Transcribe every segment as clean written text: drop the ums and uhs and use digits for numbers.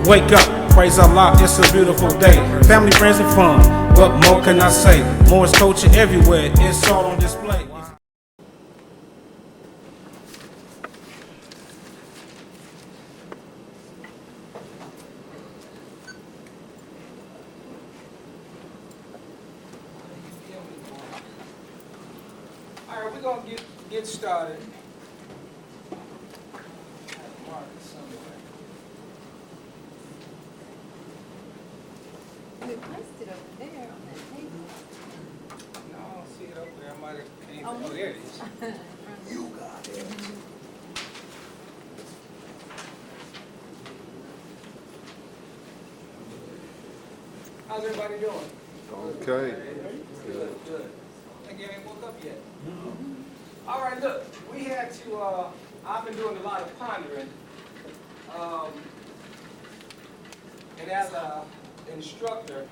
Wake up, praise Allah, it's a beautiful day. Family, friends, and fun. What more can I say? More is culture everywhere, it's all on display. All right, we're gonna get started. We placed it over there on that table. No, I don't see it up there. I might have came. Oh, Oh, there it is. You got it. How's everybody doing? Okay. Good, good. I think you ain't woke up yet. All right, look, we had to, I've been doing a lot of pondering. And as an instructor,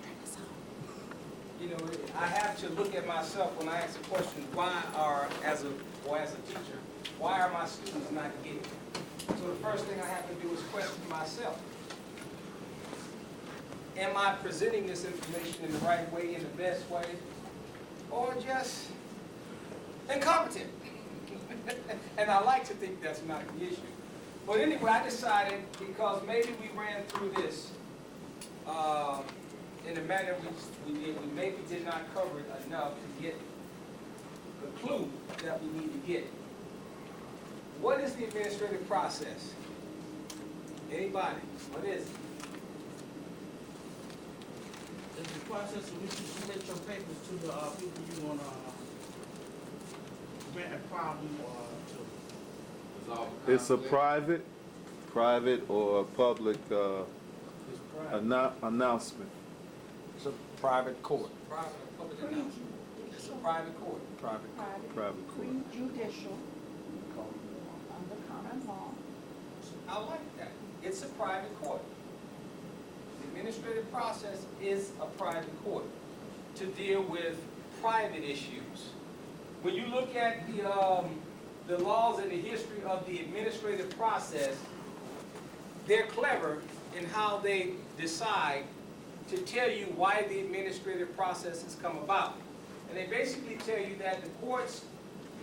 you know, I have to look at myself when I ask the question, why are, as a teacher, why are my students not getting it? So the first thing I have to do is question myself. Am I presenting this information in the right way, in the best way, or just incompetent? And I like to think that's not the issue. But anyway, I decided, because maybe we ran through this in the manner we did, we maybe did not cover it enough to get the clue that we need to get. What is the administrative process? Anybody? What is it? It's the process in which you submit your papers to the people you want to grant a problem or to resolve a conflict. It's a private or public announcement. It's a private court. Private public announcement. It's a private court. Private Private court. Judicial, under common law. I like that. It's a private court. The administrative process is a private court to deal with private issues. When you look at the laws and the history of the administrative process, they're clever in how they decide to tell you why the administrative process has come about. And they basically tell you that the courts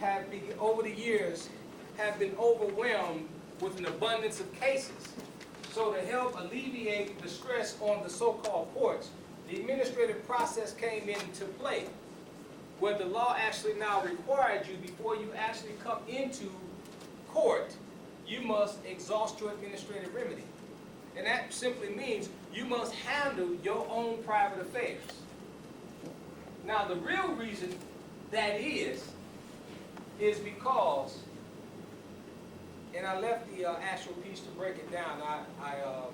have been, over the years, have been overwhelmed with an abundance of cases. So to help alleviate the stress on the so-called courts, the administrative process came into play, where the law actually now required you, before you actually come into court, you must exhaust your administrative remedy. And that simply means you must handle your own private affairs. Now, the real reason that is because, and I left the actual piece to break it down. I was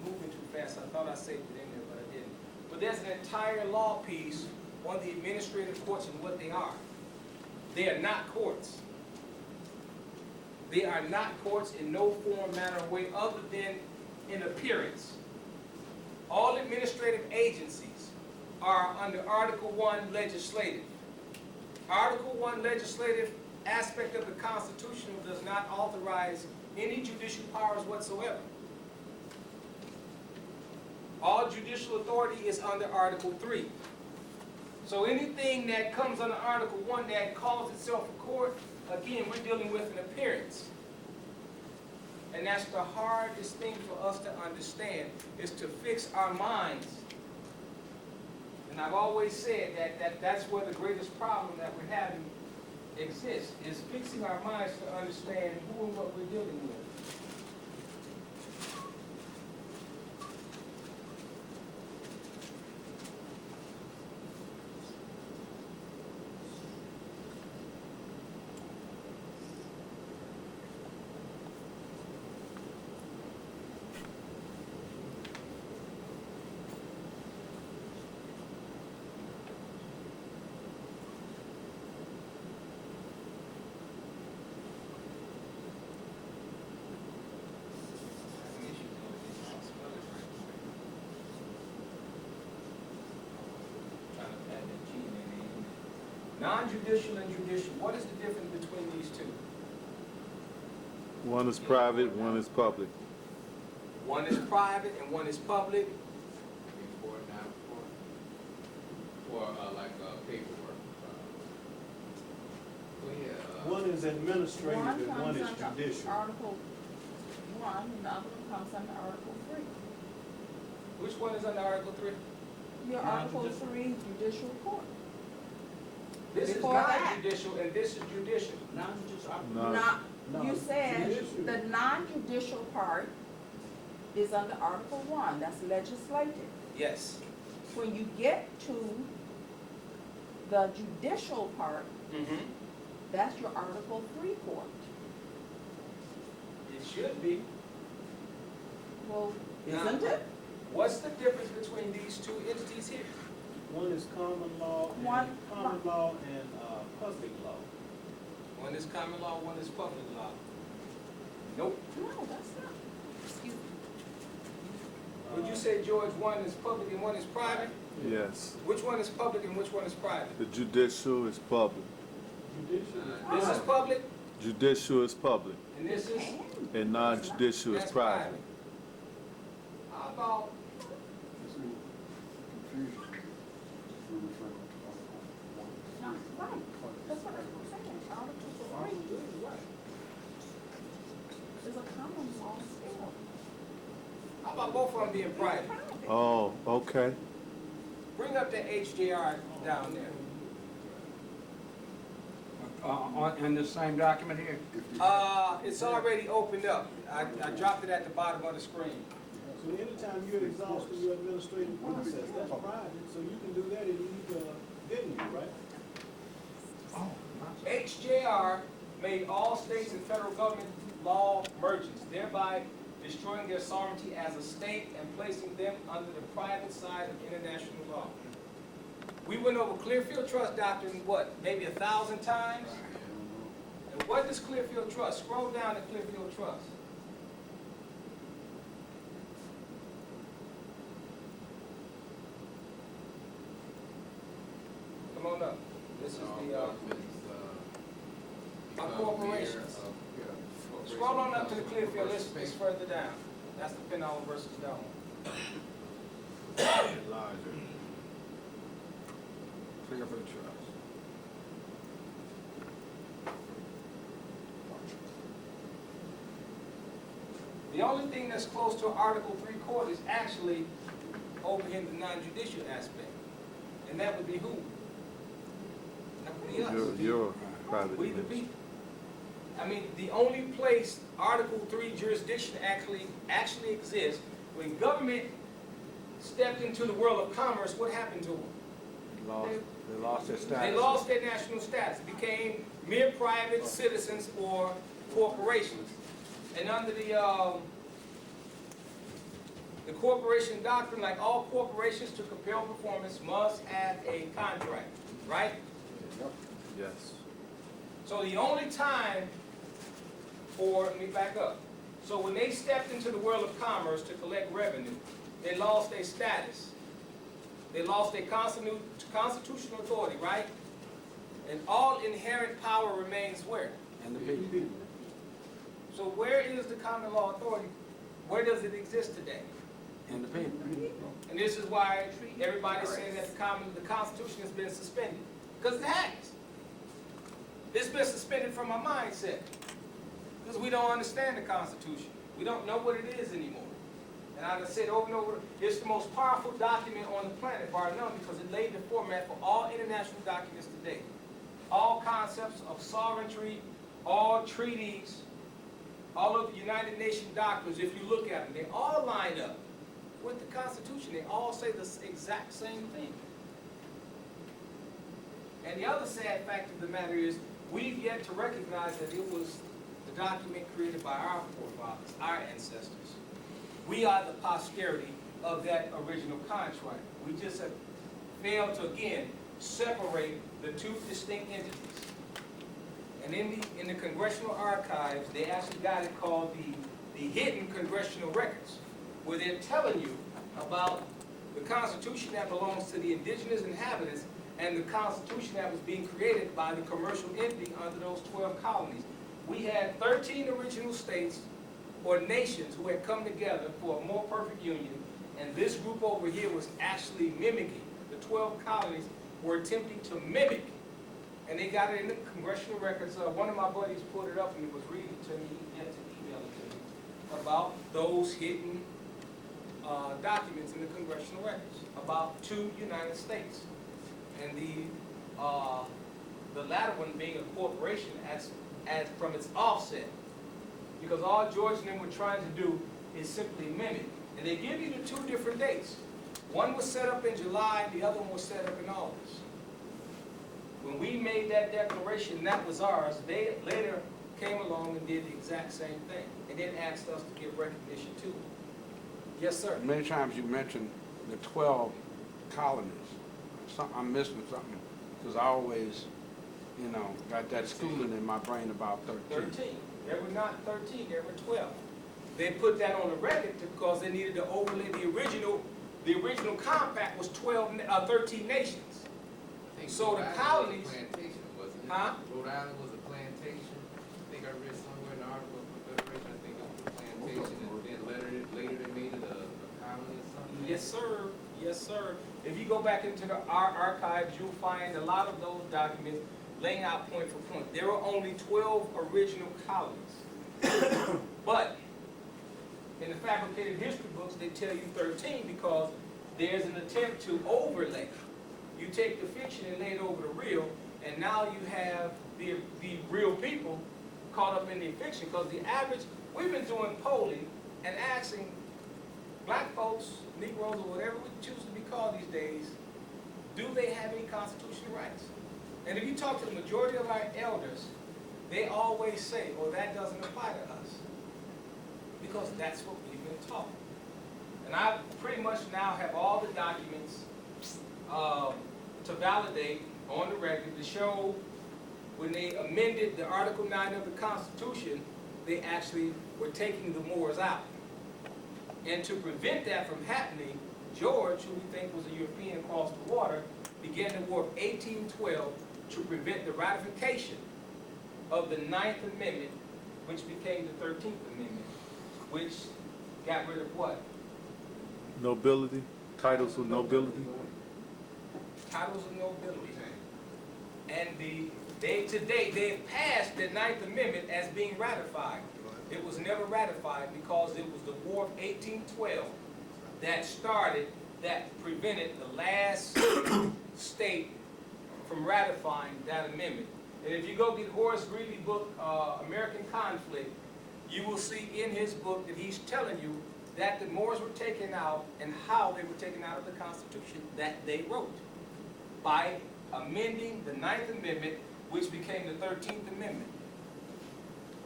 moving too fast. I thought I saved it in there, but I didn't. But there's an entire law piece on the administrative courts and what they are. They are not courts. They are not courts in no form, manner, or way other than in appearance. All administrative agencies are under Article 1 legislative. Article 1 legislative aspect of the Constitution does not authorize any judicial powers whatsoever. All judicial authority is under Article 3. So anything that comes under Article 1 that calls itself a court, again, we're dealing with an appearance. And that's the hardest thing for us to understand, is to fix our minds. And I've always said that's where the greatest problem that we're having exists, is fixing our minds to understand who and what we're dealing with. Non-judicial and judicial, what is the difference between these two? One is private, one is public. One is private and one is public. Before, now, for like paperwork. Well, yeah. One is administrative One and one is comes under judicial. Article 1, and the other one comes under Article 3. Which one is under Article 3? Your Article 3 judicial court. This is Before that. non-judicial and this is judicial. Non-judicial. No. Not, No, you said judicial. the non-judicial part is under Article 1, that's legislative. Yes. When you get to the judicial part, Mm-hmm. that's your Article 3 court. It should be. Well, Now- isn't it? What's the difference between these two entities here? One is common law One- and public law. One is common law, one is public law. Nope. No, that's not. Excuse me. Would you say, George, one is public and one is private? Yes. Which one is public and which one is private? The judicial is public. Judicial is This is public Judicial is public, and this is, and non-judicial is that's private. private. How about, No, right. That's what I'm saying. Article 3 is a common law still. how about both of them being private? Oh, okay. Bring up the HJR down there. In the same document here? It's already opened up. I dropped it at the bottom of the screen. So anytime you're exhausting your administrative process, that's private, so you can do that in either venue, right? HJR made all states and federal government law mergers, thereby destroying their sovereignty as a state and placing them under the private side of international law. We went over Clearfield Trust doctrine, what, maybe 1,000 times? And what is Clearfield Trust? Scroll down to Clearfield Trust. Come on up. This is the, corporations. Scroll on up to the Clearfield, it's further down. That's the Pinhole versus Delma. Clear for the trust. The only thing that's close to Article 3 court is actually over here in the non-judicial aspect. And that would be who? That would be us. You're private. We the people. I mean, the only place Article 3 jurisdiction actually exists, when government stepped into the world of commerce, what happened to them? They lost their status. They lost their national status, became mere private citizens or corporations. And under the corporation doctrine, like all corporations to compel performance must have a contract, right? Yes. So the only time let me back up. So when they stepped into the world of commerce to collect revenue, they lost their status. They lost their constitutional authority, right? And all inherent power remains where? And the people. So where is the common law authority? Where does it exist today? And the people. And this is why everybody's saying that the Constitution has been suspended. Because it has. It's been suspended from our mindset. Because we don't understand the Constitution. We don't know what it is anymore. And I've said over and over, it's the most powerful document on the planet, bar none, because it laid the format for all international documents today. All concepts of sovereignty, all treaties, all of the United Nations doctrines, if you look at them, they all line up with the Constitution. They all say the exact same thing. And the other sad fact of the matter is, we've yet to recognize that it was the document created by our forefathers, our ancestors. We are the posterity of that original contract. We just have failed to, again, separate the two distinct entities. And in the congressional archives, they actually got it called the hidden congressional records, where they're telling you about the Constitution that belongs to the indigenous inhabitants and the Constitution that was being created by the commercial entity under those 12 colonies. We had 13 original states or nations who had come together for a more perfect union, and this group over here was actually mimicking. The 12 colonies were attempting to mimic, and they got it in the congressional records. One of my buddies pulled it up and was reading it to me. He had to email it to me about those hidden documents in the congressional records about 2 United States, and the latter one being a corporation as from its offset, because all George and them were trying to do is simply mimic. And they give you the 2 different dates. One was set up in July, and the other one was set up in August. When we made that declaration, that was ours. They later came along and did the exact same thing, and then asked us to give recognition to it. Yes, sir. Many times you mention the 12 colonies. I'm missing something, because I always, got that schooling in my brain about 13. 13. There were not 13, there were 12. They put that on the record because they needed to overlay the original. The original compact was 13 nations. I think So Rhode the Island colonies- was a plantation, wasn't it? Huh? Rhode Island was a plantation. I think I read somewhere in the article of Confederation, I think it was a plantation, and then later they made it a colony or something. Yes, sir. Yes, sir. If you go back into our archives, you'll find a lot of those documents laying out point for point. There were only 12 original colonies. But in the fabricated history books, they tell you 13 because there's an attempt to overlay. You take the fiction and lay it over the real, and now you have the real people caught up in the fiction, because the average, we've been doing polling and asking black folks, Negroes, or whatever we choose to be called these days, do they have any constitutional rights? And if you talk to the majority of our elders, they always say, well, that doesn't apply to us, because that's what we've been taught. And I pretty much now have all the documents to validate on the record to show when they amended the Article 9 of the Constitution, they actually were taking the Moors out. And to prevent that from happening, George, who we think was a European across the water, began the War of 1812 to prevent the ratification of the 9th Amendment, which became the 13th Amendment, which got rid of what? Nobility, titles of nobility. Titles of nobility. And today they've passed the 9th Amendment as being ratified. It was never ratified because it was the War of 1812 that prevented the last state from ratifying that amendment. And if you go get Horace Greeley's book, American Conflict, you will see in his book that he's telling you that the Moors were taken out and how they were taken out of the Constitution that they wrote by amending the 9th Amendment, which became the 13th Amendment,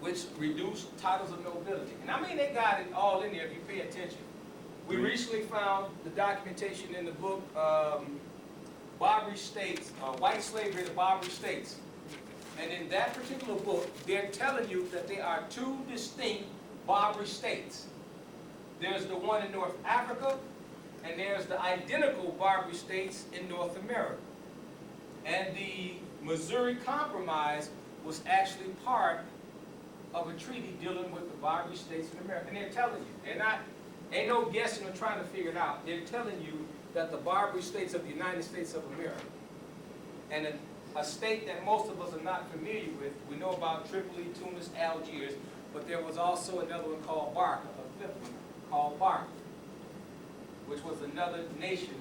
which reduced titles of nobility. And I mean, they got it all in there if you pay attention. We recently found the documentation in the book, Barbary States, White Slavery in the Barbary States. And in that particular book, they're telling you that there are 2 distinct Barbary states. There's the one in North Africa, and there's the identical Barbary states in North America. And the Missouri Compromise was actually part of a treaty dealing with the Barbary states in America. And they're telling you, ain't no guessing or trying to figure it out. They're telling you that the Barbary states of the United States of America, and a state that most of us are not familiar with, we know about Tripoli, Tunis, Algiers, but there was also another one called Barca, a 5th one called Barca, which was another nation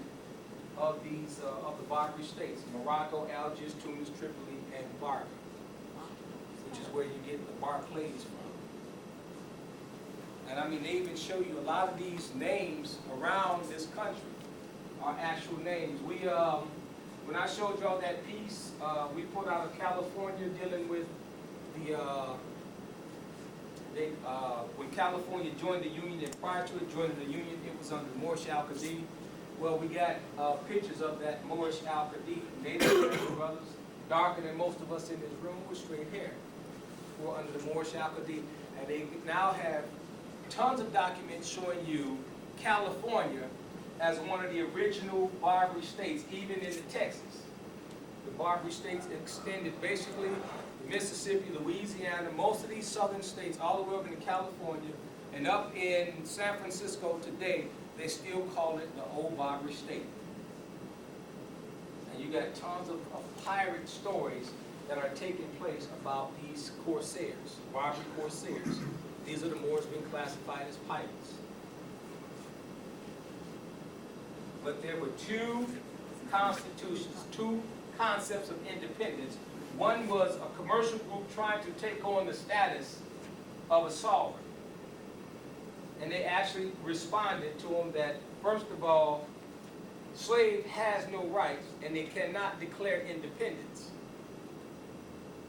of these of the Barbary states: Morocco, Algiers, Tunis, Tripoli, and Barca, which is where you get the Barclays from. And I mean, they even show you a lot of these names around this country are actual names. We when I showed y'all that piece, we put out of California dealing with the when California joined the Union, and prior to it joining the Union, it was under Moorish Al-Qadi. Well, we got pictures of that Moorish Al-Qadi. Native American brothers, darker than most of us in this room, with straight hair, were under the Moorish Al-Qadi. And they now have tons of documents showing you California as one of the original Barbary states, even into Texas. The Barbary states extended basically Mississippi, Louisiana, most of these southern states, all the way up into California, And up in San Francisco today, they still call it the Old Barbary State. And you got tons of pirate stories that are taking place about these corsairs, Barbary corsairs. These are the Moors being classified as pirates. But there were two constitutions, two concepts of independence. One was a commercial group trying to take on the status of a sovereign. And they actually responded to them that, first of all, slave has no rights and they cannot declare independence.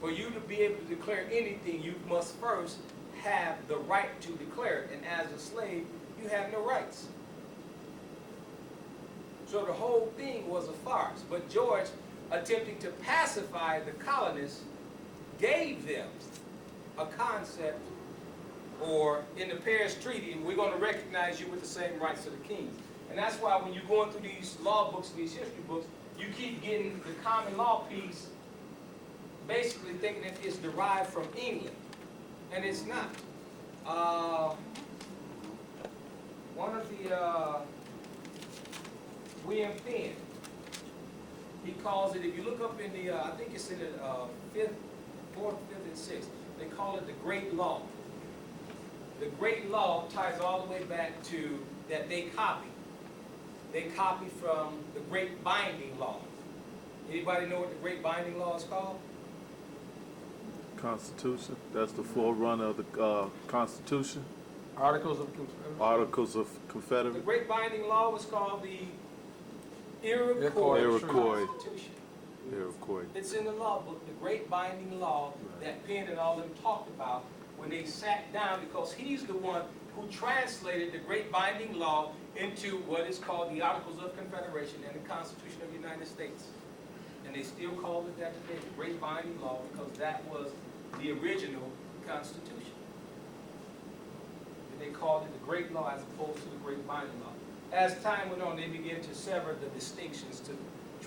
For you to be able to declare anything, you must first have the right to declare it. And as a slave, you have no rights. So the whole thing was a farce. But George, attempting to pacify the colonists, gave them a concept, or in the Paris Treaty, we're going to recognize you with the same rights to the king. And that's why when you're going through these law books, these history books, you keep getting the common law piece, basically thinking that it's derived from England. And it's not. One of the, William Penn, he calls it, if you look up in the, I think it's in the 4th, 5th, and 6th, they call it the Great Law. The Great Law ties all the way back to that they copy. They copy from the Great Binding Law. Anybody know what the Great Binding Law is called? Constitution, that's the forerunner of the Constitution. Articles of Confederation. Articles of The Confederation. Great Binding Law was called the Iroquois Constitution. Iroquois. It's in the law book, the Great Binding Law that Penn and all them talked about when they sat down, because he's the one who translated the Great Binding Law into what is called the Articles of Confederation and the Constitution of the United States. And they still call it that today, the Great Binding Law, because that was the original Constitution. And they called it the Great Law as opposed to the Great Binding Law. As time went on, they began to sever the distinctions to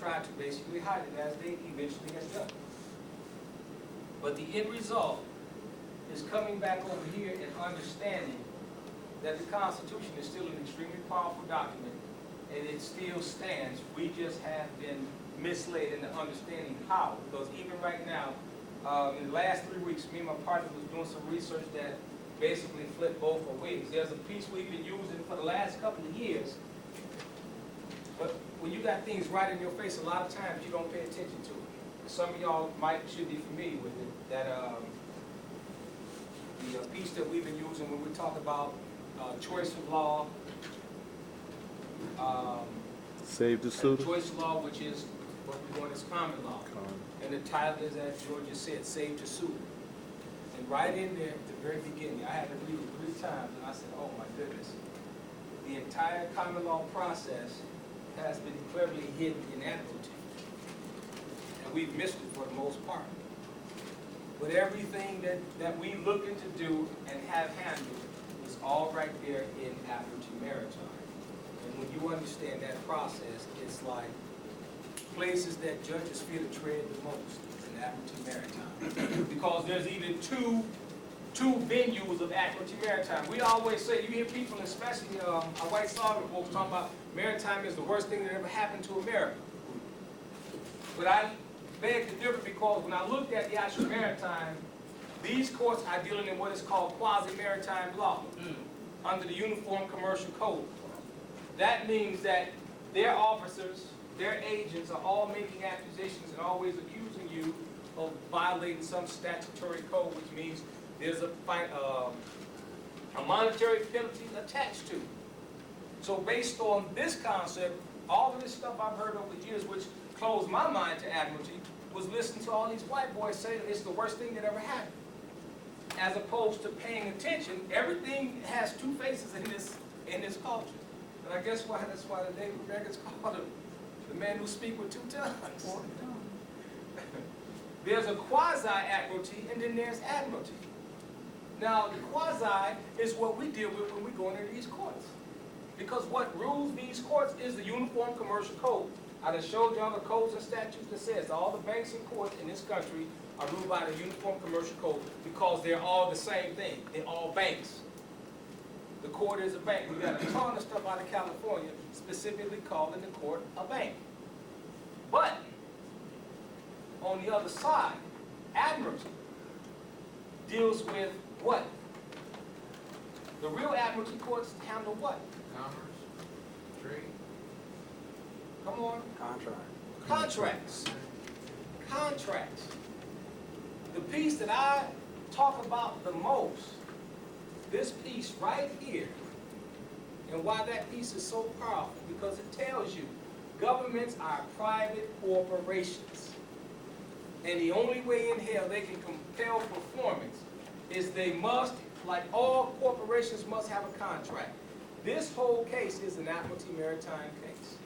try to basically hide it, as they eventually had done. But the end result is coming back over here and understanding that the Constitution is still an extremely powerful document, and it still stands. We just have been misled into understanding how, because even right now, in the last 3 weeks, me and my partner was doing some research that basically flipped both ways. There's a piece we've been using for the last couple of years, but when you got things right in your face, a lot of times you don't pay attention to it. Some of y'all should be familiar with it, that the piece that we've been using when we talk about choice of law, Save the suitor. choice of law, which is what we want as common law. And the title is, as George just said, Save the Suitor. And right in there at the very beginning, I had to read it 3 times, and I said, oh my goodness. The entire common law process has been cleverly hidden in admiralty. And we've missed it for the most part. But everything that we looking to do and have handled is all right there in admiralty maritime. And when you understand that process, it's like places that judges fear to tread the most is in admiralty maritime. Because there's even two venues of admiralty maritime. We always say, you hear people, especially our white Southern folks, talking about maritime is the worst thing that ever happened to America. But I beg to differ, because when I looked at the actual maritime, these courts are dealing in what is called quasi-maritime law under the Uniform Commercial Code. That means that their officers, their agents are all making accusations and always accusing you of violating some statutory code, which means there's a monetary penalty attached to it. So based on this concept, all of this stuff I've heard over the years, which closed my mind to admiralty, was listening to all these white boys say that it's the worst thing that ever happened. As opposed to paying attention, everything has 2 faces in this culture. And I guess that's why the David Records called him the man who speaks with 2 tongues. There's a quasi-admiralty, and then there's admiralty. Now, the quasi is what we deal with when we go into these courts. Because what rules these courts is the Uniform Commercial Code. I just showed y'all the codes and statutes that says all the banks and courts in this country are ruled by the Uniform Commercial Code because they're all the same thing. They're all banks. the court is a bank. We got a ton of stuff out of California specifically calling the court a bank. But on the other side, admiralty deals with what? The real admiralty courts handle what? Commerce, trade. Come on. Contract. Contracts. Contracts. The piece that I talk about the most, this piece right here, and why that piece is so powerful, because it tells you governments are private corporations. And the only way in hell they can compel performance is they must, like all corporations, must have a contract. This whole case is an Admiralty Maritime case.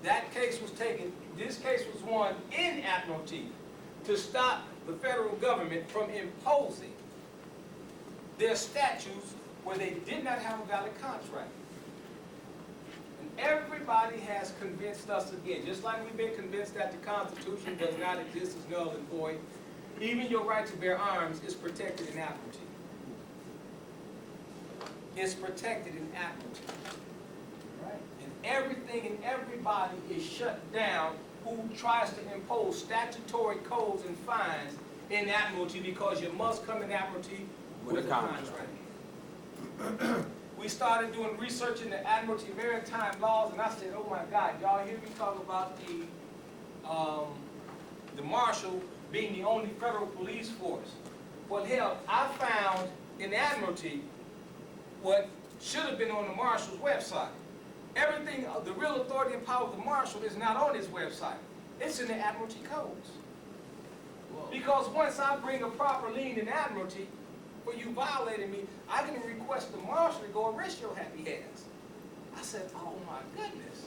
That case was taken, this case was won in Admiralty to stop the federal government from imposing their statutes where they did not have a valid contract. And everybody has convinced us again, just like we've been convinced that the Constitution does not exist as null and void, even your right to bear arms is protected in Admiralty. It's protected in Admiralty. And everything and everybody is shut down who tries to impose statutory codes and fines in Admiralty because you must come in Admiralty with a contract. We started doing research in the Admiralty Maritime laws, and I said, oh my God, y'all hear me talk about the Marshal being the only federal police force. Well, hell, I found in Admiralty what should have been on the Marshal's website. Everything, the real authority and power of the Marshal is not on his website. It's in the Admiralty codes. Because once I bring a proper lien in Admiralty for you violating me, I can request the Marshal to go arrest your happy ass. I said, oh my goodness.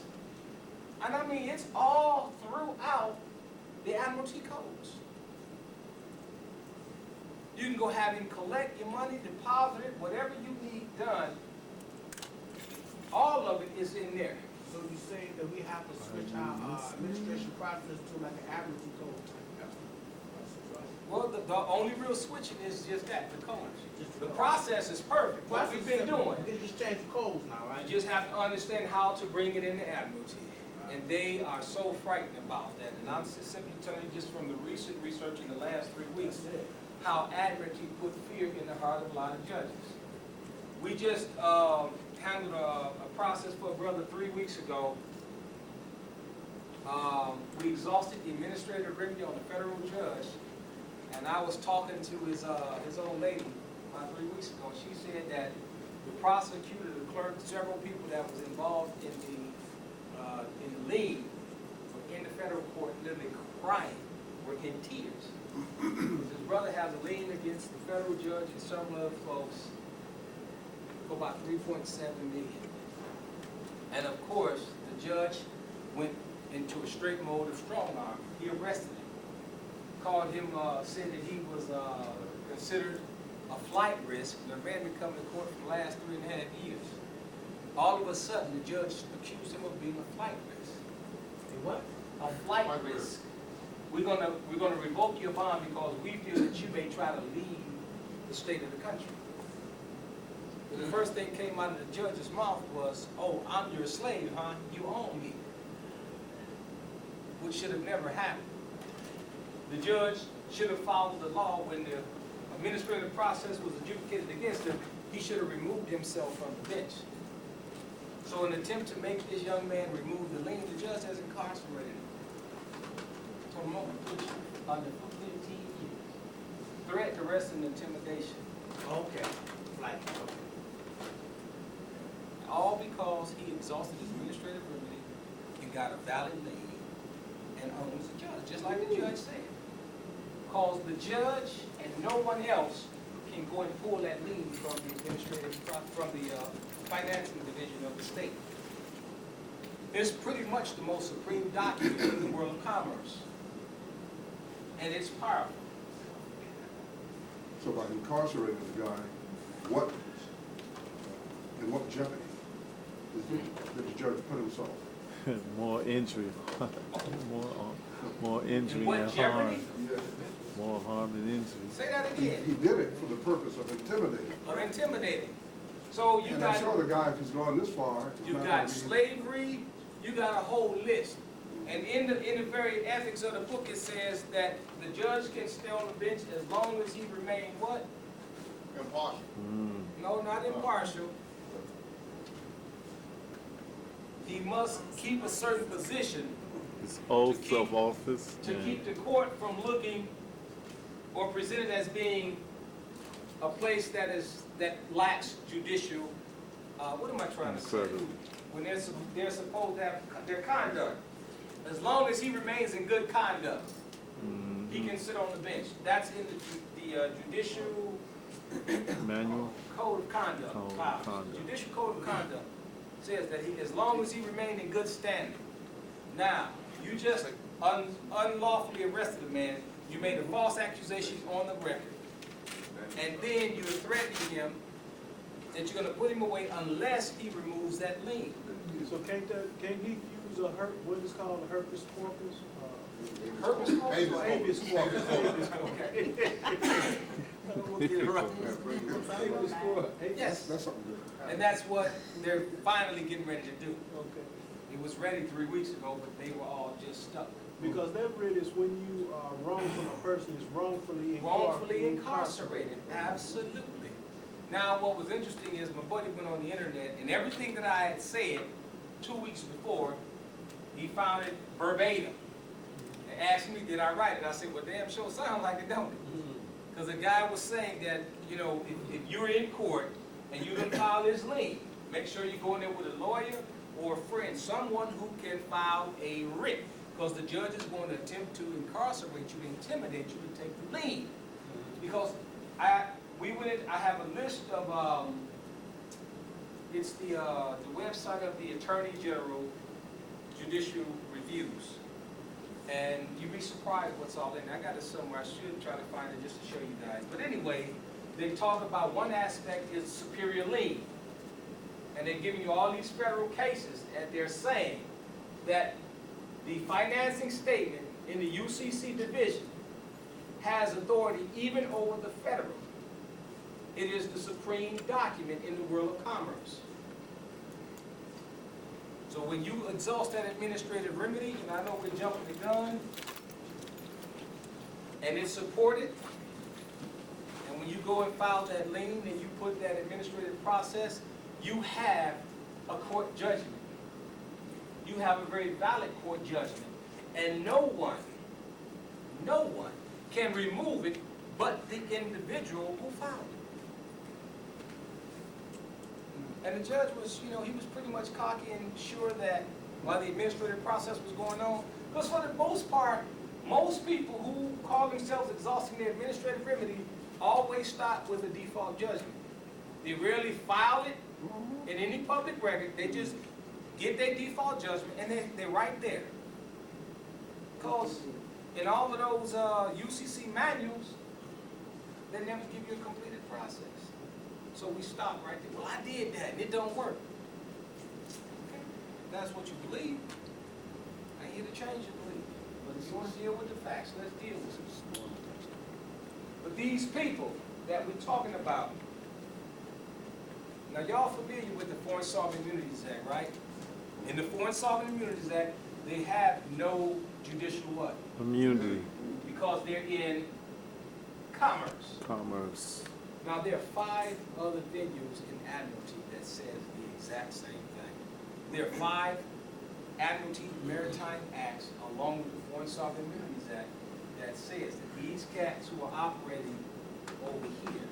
And I mean, it's all throughout the Admiralty codes. You can go have him collect your money, deposit it, whatever you need done. All of it is in there. So you say that we have to switch our administration process to like an admiralty code? Well, the only real switching is just that, the codes. The process is perfect, what we've been doing. You can just change the codes now, right? You just have to understand how to bring it into Admiralty. And they are so frightened about that. And I'm simply telling you just from the recent research in the last 3 weeks, how Admiralty put fear in the heart of a lot of judges. We just handled a process for a brother 3 weeks ago. We exhausted the administrative remedy on the federal judge, and I was talking to his old lady about 3 weeks ago. She said that the prosecutor, the clerk, several people that was involved in the lien were in the federal court, literally crying, were in tears. His brother has a lien against the federal judge and several other folks for about $3.7 million. And of course, the judge went into a straight mode of strong arm. He arrested him, called him, said that he was considered a flight risk. The man been coming to court for the last 3.5 years. All of a sudden, the judge accused him of being a flight risk. What? A flight risk. We're gonna revoke your bond because we feel that you may try to leave the state of the country. And the first thing came out of the judge's mouth was, oh, I'm your slave, huh? You own me. Which should have never happened. The judge should have followed the law when the administrative process was adjudicated against him. He should have removed himself from the bench. So in an attempt to make this young man remove the lien, the judge has incarcerated him. For a moment, under 15 years. Threat, arrest, and intimidation. Okay. Like, okay. All because he exhausted his administrative remedy and got a valid lien and owns the judge, just like the judge said. Because the judge and no one else can go and pull that lien from the financing division of the state. It's pretty much the most supreme document in the world of commerce. And it's powerful. So by incarcerating the guy, what, in what jeopardy did the judge put himself? More injury, more injury In what and harm. jeopardy? More harm than injury. Say that He again. did it for the purpose of intimidating. Or intimidating. So you And I'm sure got, the guy, if he's gone this far, is you not got gonna be- slavery, you got a whole list. And in the very ethics of the book, it says that the judge can stay on the bench as long as he remains what? Impartial. No, not impartial. He must keep a certain position His oath keep- of office. to yeah. keep the court from looking or presented as being a place that lacks judicial, what am I trying to say? Incredible. When they're supposed to have their conduct. As long as he remains in good conduct, he can sit on the bench. That's in the judicial Manual. code of conduct. Code of Wow. conduct. Judicial code of conduct says that as long as he remained in good standing. Now, you just unlawfully arrested a man, you made a false accusation on the record, and then you're threatening him that you're gonna put him away unless he removes that lien. So can't he use what is called a herpes corpus? Herpes corpus or Habeas corpus. Habeas Okay. corpus. Yes. That's something good. And that's what they're finally getting ready to do. Okay. It was ready 3 weeks ago, but they were all just stuck. Because that writ is when you are wrongful, a person is wrongfully Wrongfully incarcerated, absolutely. Now, what was interesting is my buddy went on the internet, and everything that I had said 2 weeks before, he found it verbatim. And asked me, did I write it? I said, well, damn sure sounds like it, don't it? Because the guy was saying that, you know, if you're in court and you done file this lien, make sure you go in there with a lawyer or a friend, someone who can file a writ. Because the judge is going to attempt to incarcerate you, intimidate you to take the lien. Because I have a list of, it's the website of the Attorney General Judicial Reviews. And you'd be surprised what's all in there. I got it somewhere. I should try to find it just to show you guys. But anyway, they talk about one aspect is superior lien. And they're giving you all these federal cases, and they're saying that the financing statement in the UCC division has authority even over the federal. It is the supreme document in the world of commerce. So when you exhaust that administrative remedy, and I know we're jumping the gun, and it's supported, and when you go and file that lien and you put that administrative process, you have a court judgment. You have a very valid court judgment. And no one can remove it but the individual who filed it. And the judge was, you know, he was pretty much cocky and sure that while the administrative process was going on, because for the most part, most people who call themselves exhausting their administrative remedy always stop with a default judgment. They rarely file it in any public record. They just get their default judgment and they're right there. Because in all of those UCC manuals, they never give you a completed process. So we stop right there. Well, I did that and it don't work. Okay. That's what you believe. I ain't here to change your belief. But if you want to deal with the facts, let's deal with it. But these people that we're talking about, now y'all familiar with the Foreign Sovereign Immunities Act, right? In the Foreign Sovereign Immunities Act, they have no judicial what? Immunity. Because they're in commerce. Commerce. Now, there are 5 other venues in Admiralty that says the exact same thing. There are 5 Admiralty Maritime Acts along with the Foreign Sovereign Immunities Act that says that these cats who are operating over here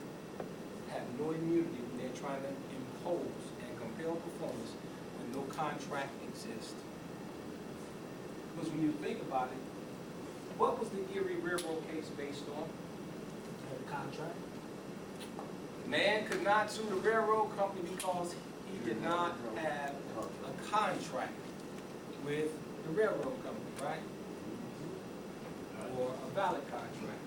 have no immunity when they're trying to impose and compel performance when no contract exists. Because when you think about it, what was the Erie Railroad case based on? The contract. The man could not sue the railroad company because he did not have a contract with the railroad company, right? Or a valid contract.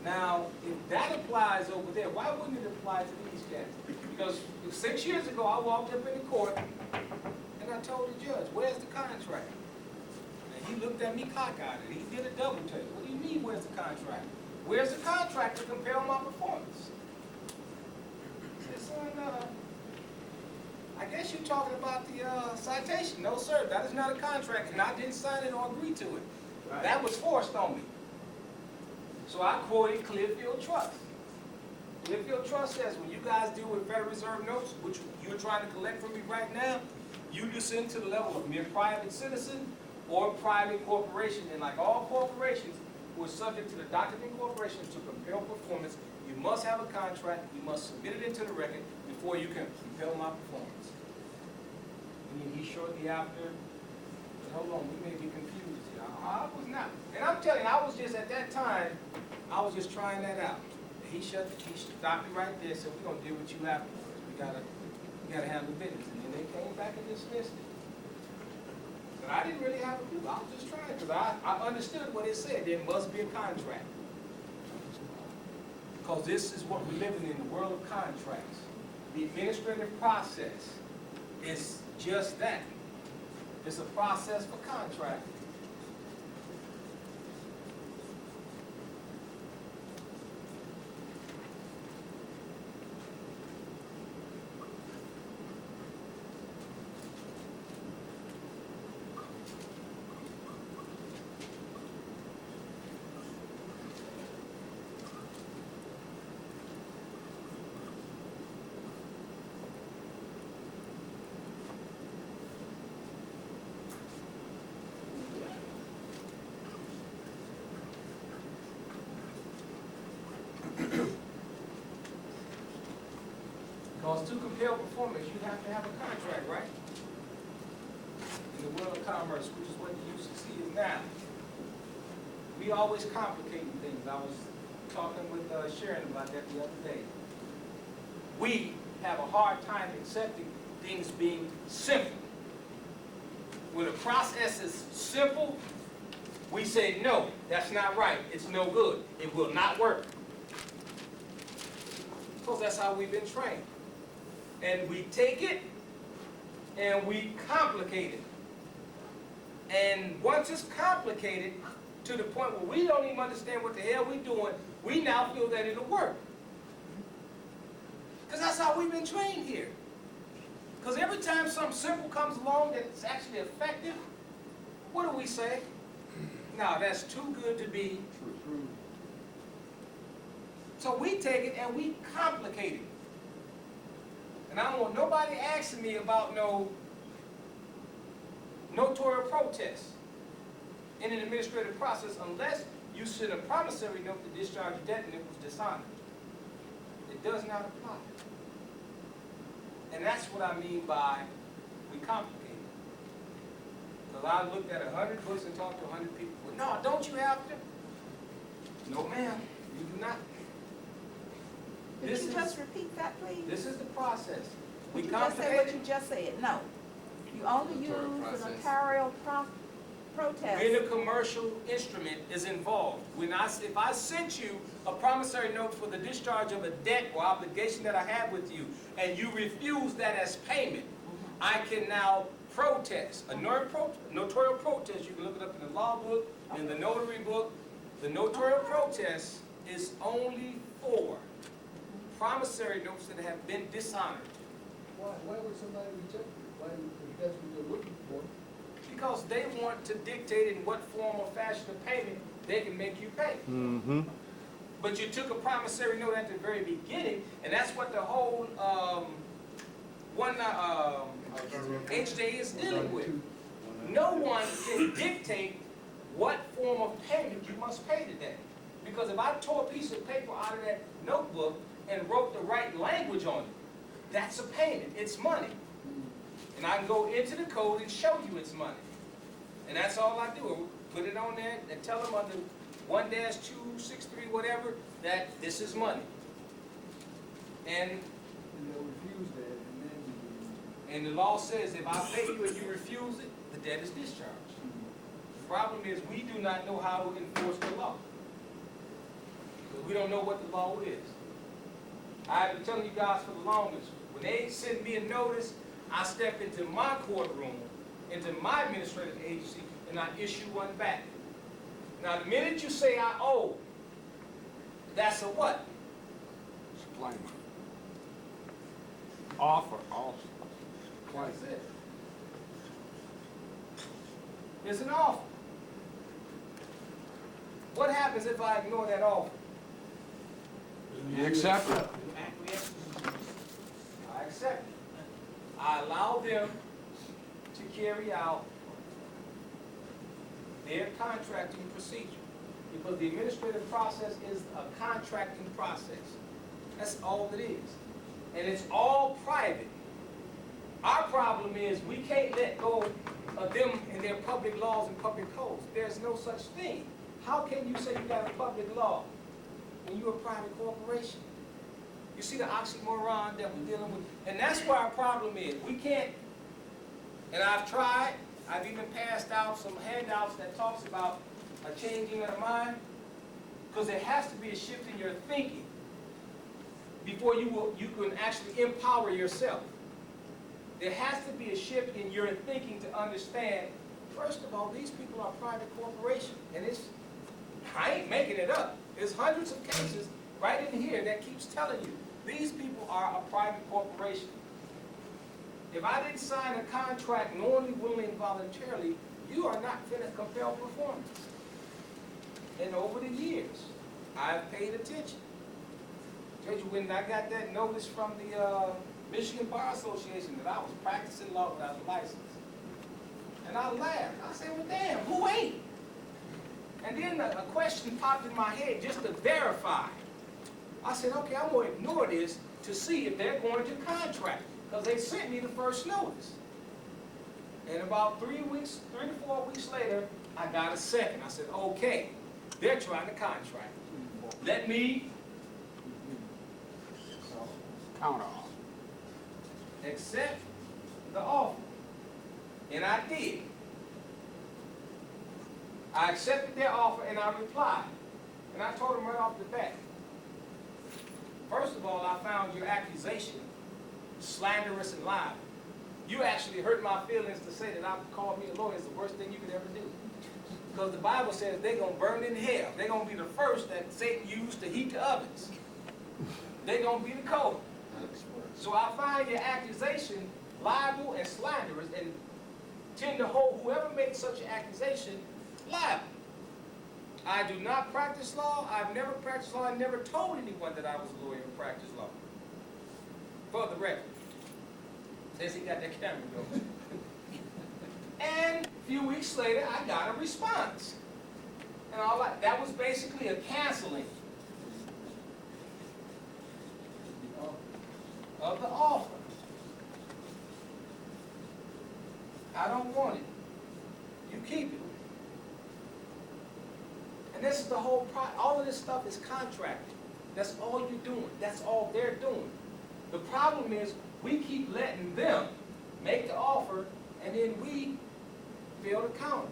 Now, if that applies over there, why wouldn't it apply to these cats? Because 6 years ago, I walked up in the court and I told the judge, where's the contract? And he looked at me cockeyed. He did a double take. What do you mean, where's the contract? Where's the contract to compel my performance? I said, son, I guess you're talking about the citation. No, sir, that is not a contract, and I didn't sign it or agree to it. That was forced on me. So I quoted Clearfield Trust. Clearfield Trust says, when you guys deal with Federal Reserve notes, which you're trying to collect from me right now, you descend to the level of mere private citizen or private corporation. And like all corporations who are subject to the doctrine of incorporation to compel performance, you must have a contract, you must submit it into the record before you can compel my performance. And then he shortly after, hold on, we may be confused here. I was not. And I'm telling you, I was just at that time, I was just trying that out. He stopped me right there and said, we're gonna deal with you afterwards. We gotta handle business. And then they came back and dismissed it. But I didn't really have a clue. I was just trying, because I understood what it said. There must be a contract. Because this is what we're living in, the world of contracts. The administrative process is just that. It's a process for contracting. Because to compel performance, you have to have a contract, right? In the world of commerce, which is what you used to see is now. We always complicating things. I was talking with Sharon about that the other day. We have a hard time accepting things being simple. When a process is simple, we say, no, that's not right. It's no good. It will not work. Because that's how we've been trained. And we take it and we complicate it. And once it's complicated to the point where we don't even understand what the hell we're doing, we now feel that it'll work. Because that's how we've been trained here. Because every time something simple comes along that's actually effective, what do we say? No, that's too good to be true. So we take it and we complicate it. And I don't want nobody asking me about no notarial protest in an administrative process unless you send a promissory note to discharge debt and it was dishonored. It does not apply. And that's what I mean by we complicate it. Because I looked at 100 books and talked to 100 people. Well, no, don't you have to? No, ma'am, you do not. Could you just repeat that, please? This is the process. Would you just say what you just said? No. You only use the notarial protest. When a commercial instrument is involved, if I sent you a promissory note for the discharge of a debt or obligation that I have with you, and you refuse that as payment, I can now protest. A notarial protest, you can look it up in the law book, in the notary book. The notarial protest is only for promissory notes that have been dishonored. Why would somebody reject it? Why, if that's what they're looking for? Because they want to dictate in what form or fashion of payment they can make you pay. Mm-hmm. But you took a promissory note at the very beginning, and that's what the whole HJ is dealing with. No one can dictate what form of payment you must pay today. Because if I tore a piece of paper out of that notebook and wrote the right language on it, that's a payment. It's money. And I can go into the code and show you it's money. And that's all I do. Put it on there and tell them under 1-263 whatever that this is money. And they'll refuse that, the law says if I pay you and you refuse it, the debt is discharged. The problem is we do not know how to enforce the law. Because we don't know what the law is. I've been telling you guys for the longest, when they send me a notice, I step into my courtroom, into my administrative agency, and I issue one back. Now, the minute you say I owe, That's a what? Explain. Offer, also. Explain. That's it. It's an offer. What happens if I ignore that offer? You accept it. I accept it. I allow them to carry out their contracting procedure, because the administrative process is a contracting process. That's all it is. And it's all private. Our problem is we can't let go of them and their public laws and public codes. There's no such thing. How can you say you got a public law when you're a private corporation? You see the oxymoron that we're dealing with? And that's where our problem is. We can't, and I've tried, I've even passed out some handouts that talks about a changing of the mind, because there has to be a shift in your thinking before you can actually empower yourself. There has to be a shift in your thinking to understand, first of all, these people are private corporations, and I ain't making it up. There's hundreds of cases right in here that keeps telling you, these people are a private corporation. If I didn't sign a contract knowingly, willingly, and voluntarily, you are not going to compel performance. And over the years, I've paid attention. Judge, when I got that notice from the Michigan Bar Association that I was practicing law without a license, and I laughed. I said, well, damn, who ain't? And then a question popped in my head just to verify. I said, okay, I'm going to ignore this to see if they're going to contract, because they sent me the first notice. And about 3 to 4 weeks later, I got a second. I said, okay, they're trying to contract. Let me Counter offer. accept the offer. And I did. I accepted their offer and I replied. And I told them right off the bat, first of all, I found your accusation slanderous and libel. You actually hurt my feelings to say that I called me a lawyer is the worst thing you could ever do. Because the Bible says they're going to burn in hell. They're going to be the first that Satan used to heat the ovens. They're going to be the cold. So I find your accusation libel and slanderous, and tend to hold whoever makes such an accusation liable. I do not practice law. I've never practiced law. I never told anyone that I was a lawyer and practiced law. For the record. Since he got that camera going. And a few weeks later, I got a response. And all that was basically a canceling of the offer. I don't want it. You keep it. And this is the whole all of this stuff is contracted. That's all you're doing. That's all they're doing. The problem is we keep letting them make the offer, and then we fail to count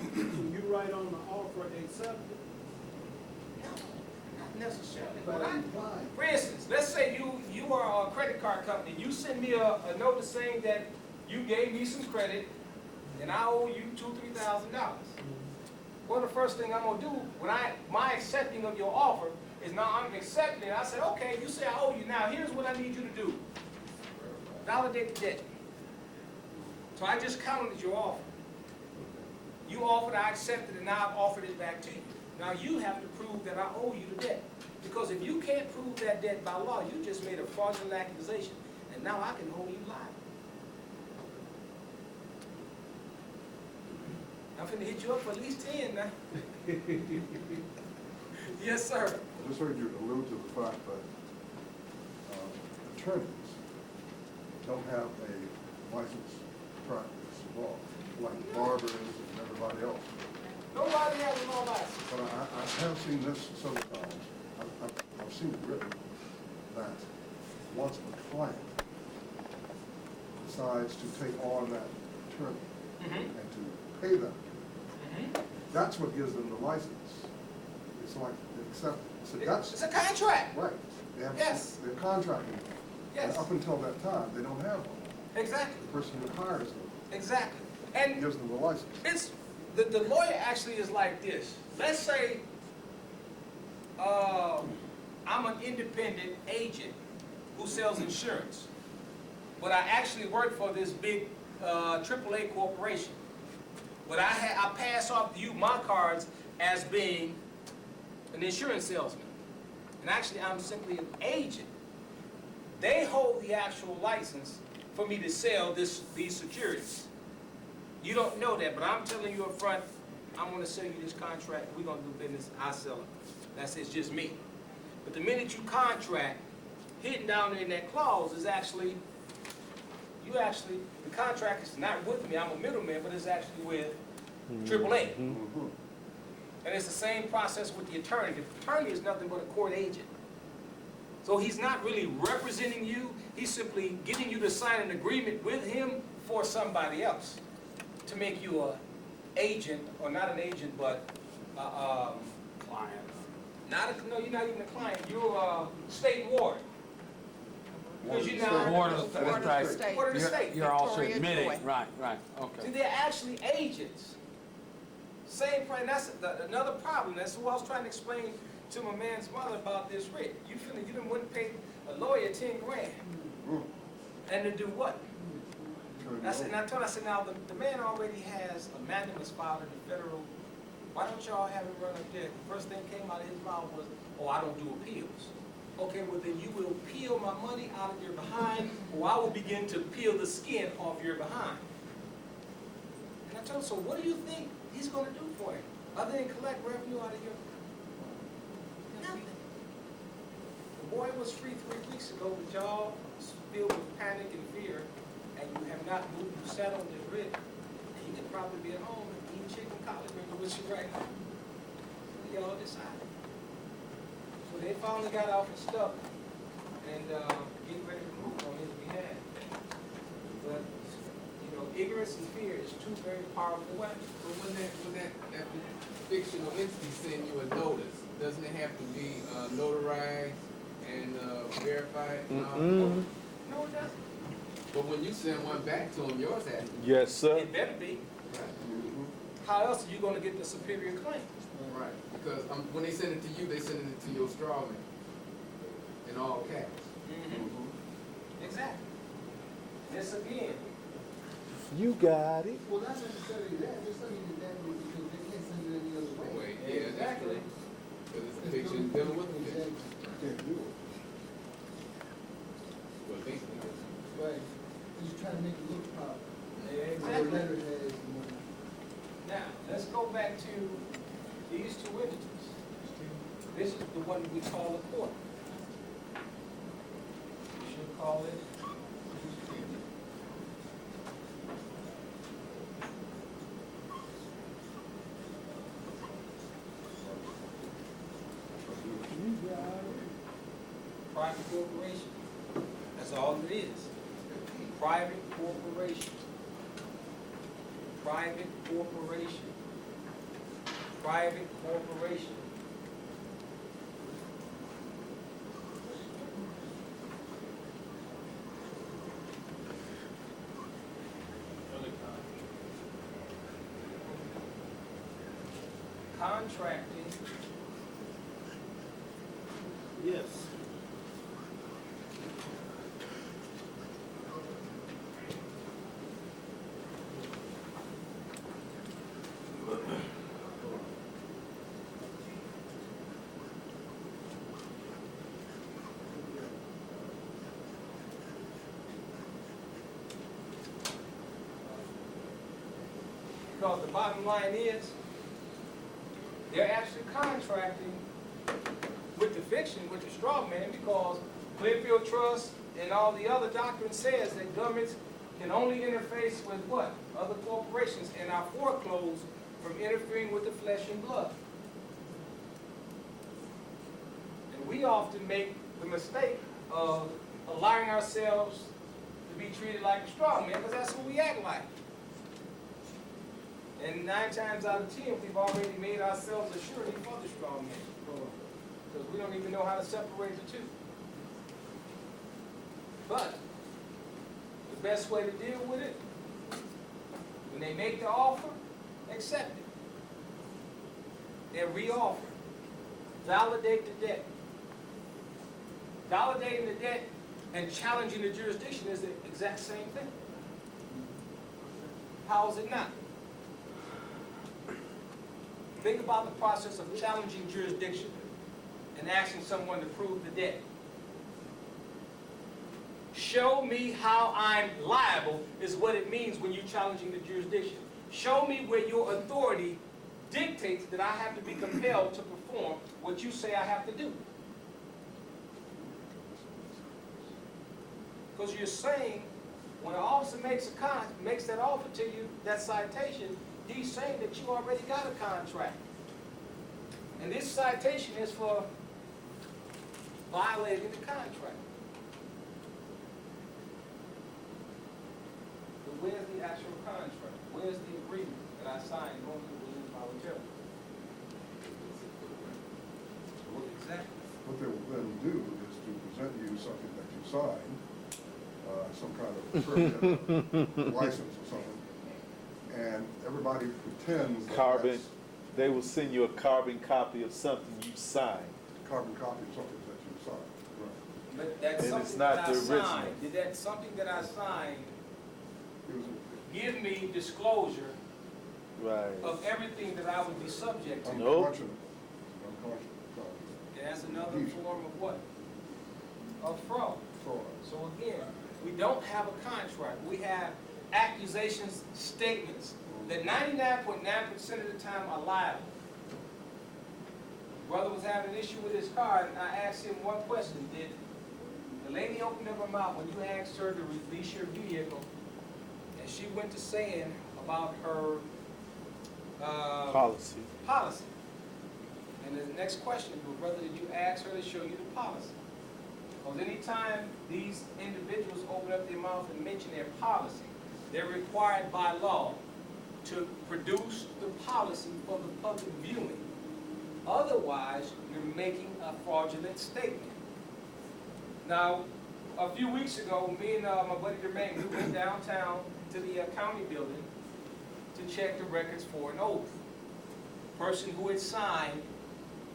it. You write on the offer, accept it. No, not necessarily. But for instance, let's say you are a credit card company. You send me a notice saying that you gave me some credit, and I owe you $2,000 to $3,000. Well, the first thing I'm gonna do when my accepting of your offer is now I'm accepting it. I said, okay, you say I owe you. Now here's what I need you to do. Validate the debt. So I just counted your offer. You offered, I accepted, and now I've offered it back to you. Now you have to prove that I owe you the debt. Because if you can't prove that debt by law, you just made a fraudulent accusation, and now I can hold you liable. I'm finna hit you up for at least 10 now. Yes, sir. I just heard you allude to the fact that attorneys don't have a license to practice law, like barbers and everybody else. Nobody has a law license. But I have seen this several times. I've seen it written that once a client decides to take on that attorney and to pay them, that's what gives them the license. It's like they accept it. So that's It's a contract. right. They have, Yes. They're contracting. Yes. And up until that time, they don't have one. Exactly. The person who hires them Exactly. And gives them the license. it's the lawyer actually is like this. Let's say I'm an independent agent who sells insurance. But I actually work for this big AAA corporation. But I pass off to you my cards as being an insurance salesman. And actually, I'm simply an agent. They hold the actual license for me to sell these securities. You don't know that, but I'm telling you up front, I'm going to sell you this contract. We're going to do business. I sell it. It's just me. But the minute you contract, hidden down there in that clause is actually, the contract is not with me. I'm a middleman, but it's actually with AAA. And it's the same process with the attorney. The attorney is nothing but a court agent. So he's not really representing you. He's simply getting you to sign an agreement with him for somebody else to make you an agent, or not an agent, but Client. no, you're not even a client. You're a state ward. Because you're now Ward of the Ward of the state. Ward of the state. You're also Victoria admitting, Joy. right, See, okay. they're actually agents. Same problem. That's another problem. That's what I was trying to explain to my man's mother about this writ. You feeling you didn't want to pay a lawyer 10 grand. And to do what? And I told her, I said, now the man already has a mandamus filed in the federal. Why don't y'all have him run up there? The first thing came out of his mouth was, oh, I don't do appeals. Okay, well then you will peel my money out of your behind, or I will begin to peel the skin off your behind. And I told her, so what do you think he's going to do for him, other than collect revenue out of your... Nothing. The boy was free 3 weeks ago, but y'all filled with panic and fear, and you have not moved, you sat on the writ, and he could probably be at home eating chicken collard greens with you right now. So y'all decided. So they finally got off his stuff and getting ready to move on his behalf. But, you know, ignorance and fear is two very powerful weapons. But when that fictional entity send you a notice, doesn't it have to be notarized and verified? No, it doesn't. But when you send one back to them, yours has to be. Yes, sir. It better be. Right. How else are you going to get the superior claim? Right, because when they send it to you, they send it to your straw man in all caps. Exactly. This again. You got it. Well, not necessarily that, just saying that because they can't send it any other way. Wait, yeah, that's Exactly. true. Because it's a fiction dealing with a fiction. Can't do it. Well, basically, it's- Right. Just trying to make it look proper. Exactly. Letterhead and whatnot. Now, let's go back to these two entities. This is the one we call a court. We should call it. Private corporation. That's all it is. Private corporation. Private corporation. Private corporation. Contracting. Yes. Because the bottom line is, they're actually contracting with the fiction, with the straw man, because Clearfield Trust and all the other doctrine says that governments can only interface with what? Other corporations, and are foreclosed from interfering with the flesh and blood. And we often make the mistake of allowing ourselves to be treated like a straw man, because that's what we act like. And 9 times out of 10, we've already made ourselves a surety for the straw man. Because we don't even know how to separate the two. But the best way to deal with it, when they make the offer, accept it. And re-offer. validate the debt. Validating the debt and challenging the jurisdiction is the exact same thing. How is it not? Think about the process of challenging jurisdiction and asking someone to prove the debt. Show me how I'm liable is what it means when you're challenging the jurisdiction. Show me where your authority dictates that I have to be compelled to perform what you say I have to do. Because you're saying, when an officer makes that offer to you, that citation, he's saying that you already got a contract. And this citation is for violating the contract. But where's the actual contract? Where's the agreement that I signed going to release voluntarily? Exactly. What they will then do is to present you something that you sign, some kind of permit, license or something, and everybody pretends that Carbon, that's they will send you a carbon copy of something you signed. carbon copy of something that you signed. Right. But that's And it's something not that I the original. signed. Did that something that I signed It was give me disclosure Right. of everything that I would be subject to? Nope. unconscionable. And that's another form of what? Of fraud. Fraud. So again, we don't have a contract. We have accusations, statements that 99.9% of the time are liable. Brother was having an issue with his car, and I asked him one question. Did the lady open up her mouth when you asked her to release your vehicle, and she went to saying about her Policy. policy? And the next question was, brother, did you ask her to show you the policy? Because anytime these individuals open up their mouth and mention their policy, they're required by law to produce the policy for the public viewing. Otherwise, you're making a fraudulent statement. Now, a few weeks ago, me and my buddy Jermaine, we went downtown to the county building to check the records for an oath. Person who had signed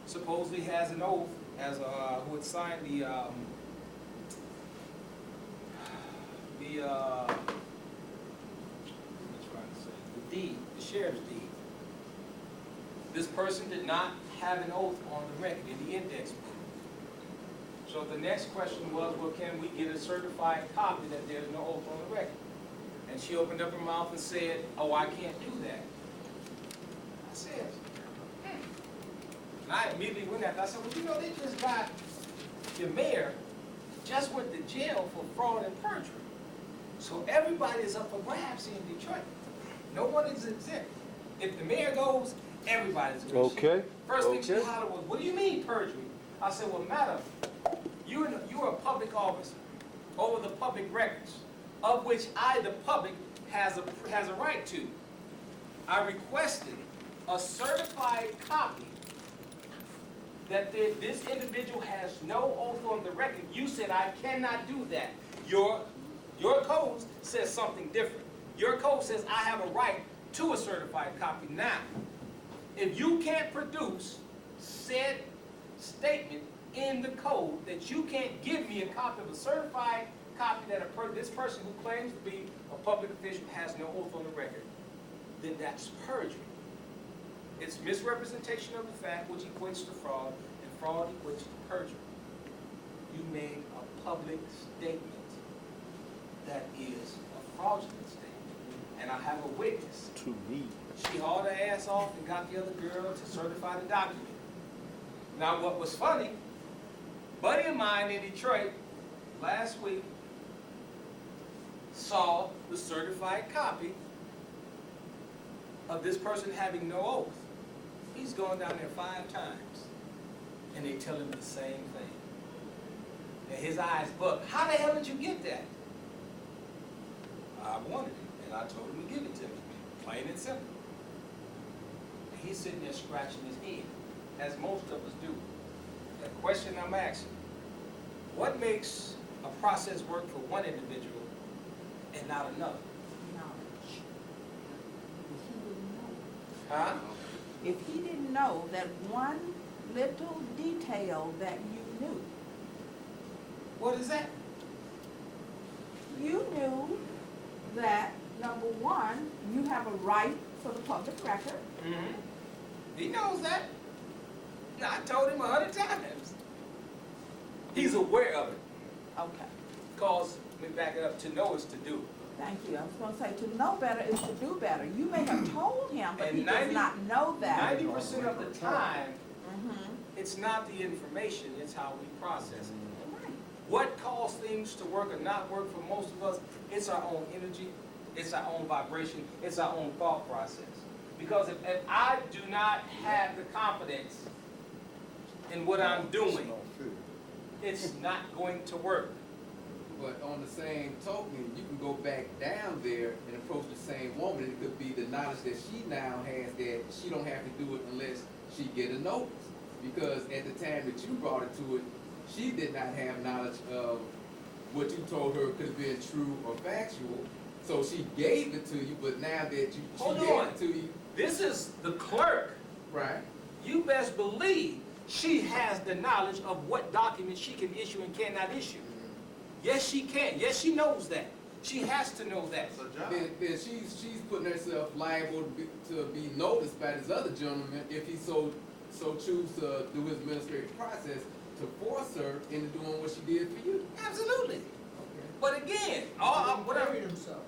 supposedly has an oath as who had signed the deed, the sheriff's deed. This person did not have an oath on the record in the index book. So the next question was, well, can we get a certified copy that there's no oath on the record? And she opened up her mouth and said, oh, I can't do that. I said, And I immediately went after. I said, well, you know, they just got the mayor just went to jail for fraud and perjury. So everybody is up for grabs here in Detroit. No one is exempt. If the mayor goes, everybody's going to Okay. First thing she Okay. hollered was, what do you mean perjury? I said, well, madam, you're a public officer over the public records, of which I, the public, has a right to. I requested a certified copy that this individual has no oath on the record. You said I cannot do that. Your code says something different. Your code says I have a right to a certified copy. Now, if you can't produce said statement in the code that you can't give me a copy of a certified copy that this person who claims to be a public official has no oath on the record, then that's perjury. It's misrepresentation of the fact, which equates to fraud, and fraud equates to perjury. You made a public statement that is a fraudulent statement. And I have a witness. To me. She hauled her ass off and got the other girl to certify the document. Now, what was funny, a buddy of mine in Detroit last week saw the certified copy of this person having no oath. He's gone down there 5 times, and they tell him the same thing. And his eyes buck. How the hell did you get that? I wanted it, and I told him to give it to me, plain and simple. And he's sitting there scratching his head, as most of us do. The question I'm asking, what makes a process work for one individual and not another? Knowledge. If he didn't know. Huh? If he didn't know that one little detail that you knew. What is that? You knew that, number one, you have a right for the public record. Mm-hmm. He knows that. I told him 100 times. He's aware of it. Okay, Cause, let me back it up, to know is to do. thank you. I was gonna say, to know better is to do better. You may have told him, but And he does 90 not know that. 90% of the time, Mhm. it's not the information, it's how we process it. Right. What caused things to work or not work for most of us, it's our own energy, it's our own vibration, it's our own thought process. Because if I do not have the confidence in what I'm doing, it's not going to work. But on the same token, you can go back down there and approach the same woman, and it could be the knowledge that she now has that she don't have to do it unless she get a notice. Because at the time that you brought it to it, she did not have knowledge of what you told her could have been true or factual. So she gave it to you, but now that she Hold gave on. it to you, This is the clerk. right? You best believe she has the knowledge of what documents she can issue and cannot issue. Yes, she can. Yes, she knows that. She has to know that. Then she's putting herself liable to be noticed by this other gentleman if he so choose to do his administrative process to force her into doing what she did for you. Absolutely. Okay. But again, He carried himself.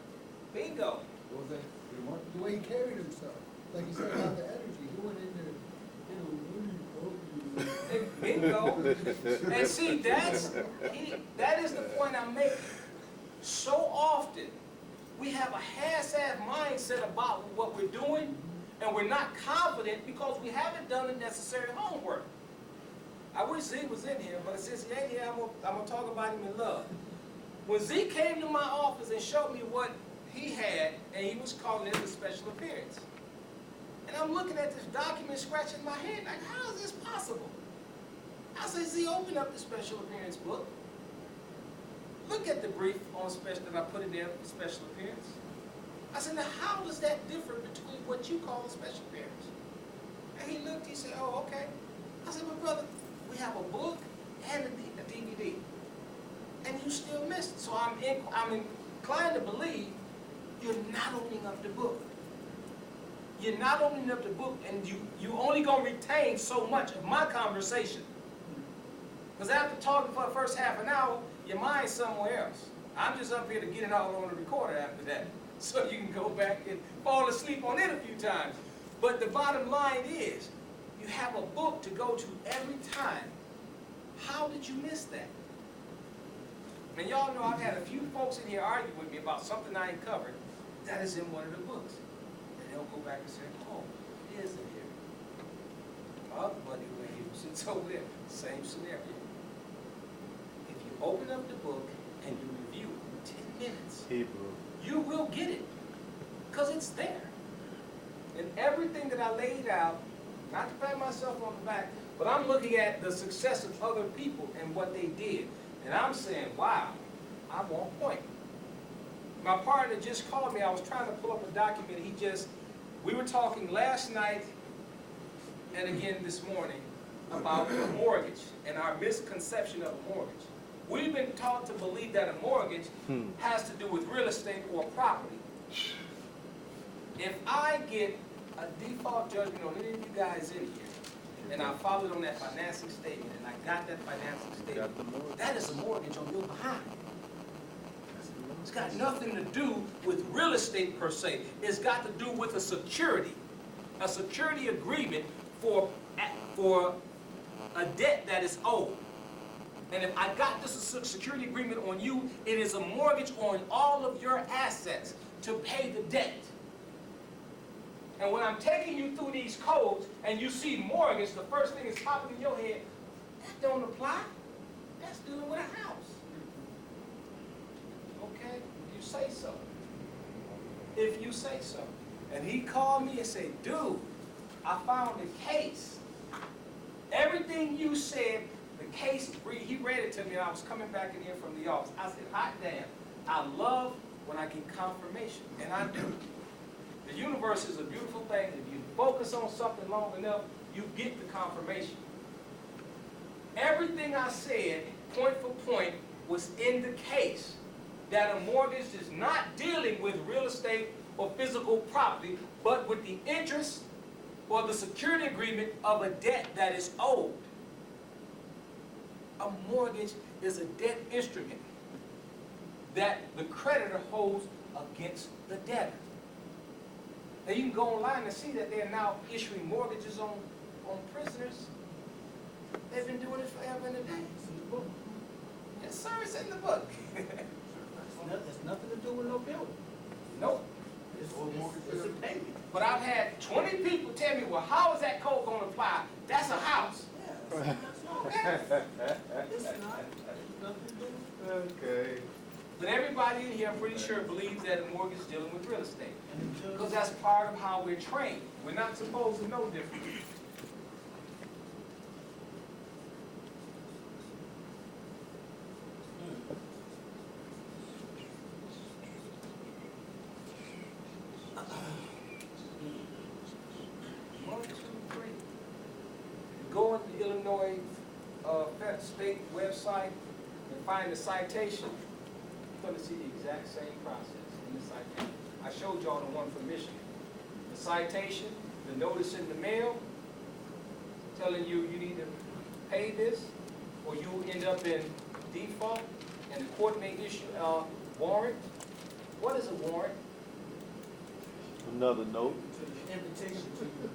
bingo. What was that? The way he carried himself. Like you said about the energy. He went in there, Bingo. And see, that is the point I'm making. So often, we have a half-assed mindset about what we're doing, and we're not confident because we haven't done the necessary homework. I wish Z was in here, but since he ain't here, I'm gonna talk about him in love. When Z came to my office and showed me what he had, and he was calling it a special appearance. And I'm looking at this document, scratching my head, like, how is this possible? I said, Z, open up the special appearance book. Look at the brief on special that I put in there for special appearance. I said, now how is that different between what you call a special appearance? And he looked, he said, oh, okay. I said, well, brother, we have a book and a DVD. And you still missed it. So I'm inclined to believe you're not opening up the book. You're not opening up the book, and you only gonna retain so much of my conversation. Because after talking for the first half an hour, your mind's somewhere else. I'm just up here to get it all on the recorder after that, so you can go back and fall asleep on it a few times. But the bottom line is, you have a book to go to every time. How did you miss that? And y'all know I've had a few folks in here argue with me about something I ain't covered that is in one of the books. And they'll go back and say, oh, it is in here. My other buddy over here who sits over there, same scenario. If you open up the book and you review it in 10 minutes, Hebrew. you will get it, because it's there. And everything that I laid out, not to pat myself on the back, but I'm looking at the success of other people and what they did. And I'm saying, wow, I'm on point. My partner just called me. I was trying to pull up a document. We were talking last night and again this morning about a mortgage and our misconception of a mortgage. We've been taught to believe that a mortgage has to do with real estate or property. If I get a default judgment on any of you guys in here, and I followed on that financing statement, and I got that financing statement, that is a mortgage on your behind. It's got nothing to do with real estate per se. It's got to do with a security agreement for a debt that is owed. And if I got this security agreement on you, it is a mortgage on all of your assets to pay the debt. And when I'm taking you through these codes and you see mortgage, the first thing that's popping in your head, that don't apply. That's dealing with a house. Okay? If you say so. If you say so. And he called me and said, dude, I found a case. Everything you said, the case, he read it to me and I was coming back in here from the office. I said, hot damn, I love when I get confirmation. And I do. The universe is a beautiful thing. If you focus on something long enough, you get the confirmation. Everything I said, point for point, was in the case that a mortgage is not dealing with real estate or physical property, but with the interest or the security agreement of a debt that is owed. A mortgage is a debt instrument that the creditor holds against the debtor. Now you can go online and see that they're now issuing mortgages on prisoners. They've been doing it forever and a day. It's in the book. Yes, sir, it's in the book. It's nothing to do with no building. Nope. It's a payment. But I've had 20 people tell me, well, how is that code going to apply? That's a house. Yeah, Okay. it's not. It's nothing to do. Okay. But everybody in here, I'm pretty sure, believes that a mortgage is dealing with real estate. And the Because judge, that's part of how we're trained. We're not supposed to know different. One, two, three. Go on the Illinois Federal State website and find the citation. You're going to see the exact same process in the citation. I showed y'all the one from Michigan. The citation, the notice in the mail, telling you you need to pay this, or you will end up in default, and the court may issue a warrant. What is a warrant? Another note. invitation to you.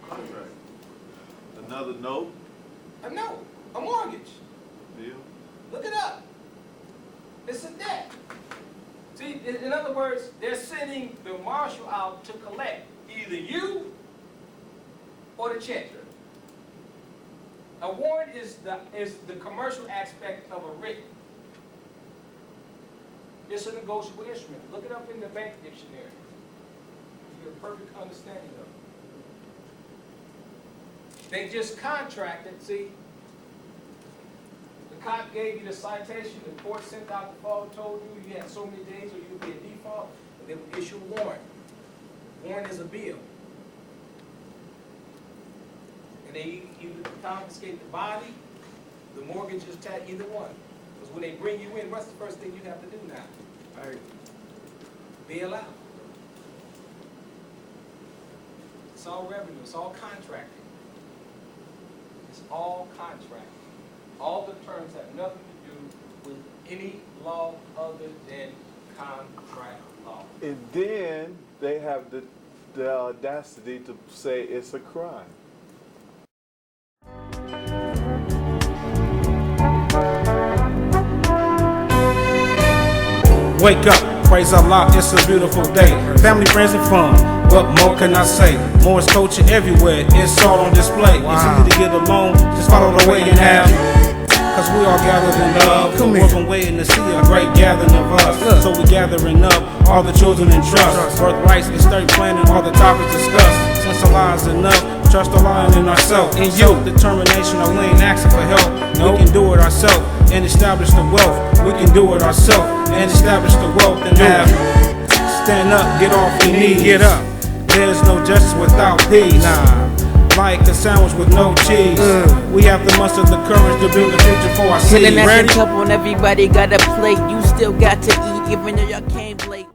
Contract. Another note. A note, a mortgage. Deal. Look it up. It's a debt. See, in other words, they're sending the marshal out to collect either you or the check. A warrant is the commercial aspect of a writ. It's a negotiable instrument. Look it up in the bank dictionary. You get a perfect understanding of it. They just contracted, see, the cop gave you the citation, the court sent out the file, told you you had so many days or you'd be in default, and they would issue a warrant. Warrant is a bill. And they either confiscate the body, the mortgage is taxed, either one. Because when they bring you in, what's the first thing you have to do now? Hey, Bail out. It's all revenue, it's all contracting. It's all contracting. All the terms have nothing to do with any law other than contract law. And then they have the audacity to say it's a crime. Wake up, praise Allah, it's a beautiful day. Family, friends, and fun. What more can I say? More is culture everywhere, it's all on display. It's easy to get along, just follow the way and have. Cause we all gathered in love. Come here. We're waiting to see a great gathering of us. So we gathering up all the children in trust. Birthrights, estate planning, all the topics discussed. Since Allah is enough, trust Allah in ourselves. And you, determination, we ain't asking for help. We can do it ourselves and establish the wealth. We can do it ourselves and establish the wealth and have. Stand up, get off your knees. Get up. There's no justice without peace. Nah. Like a sandwich with no cheese. We have to muster the courage to build a future for our city. Killing that cup on everybody got a plate. You still got to eat even though y'all came late.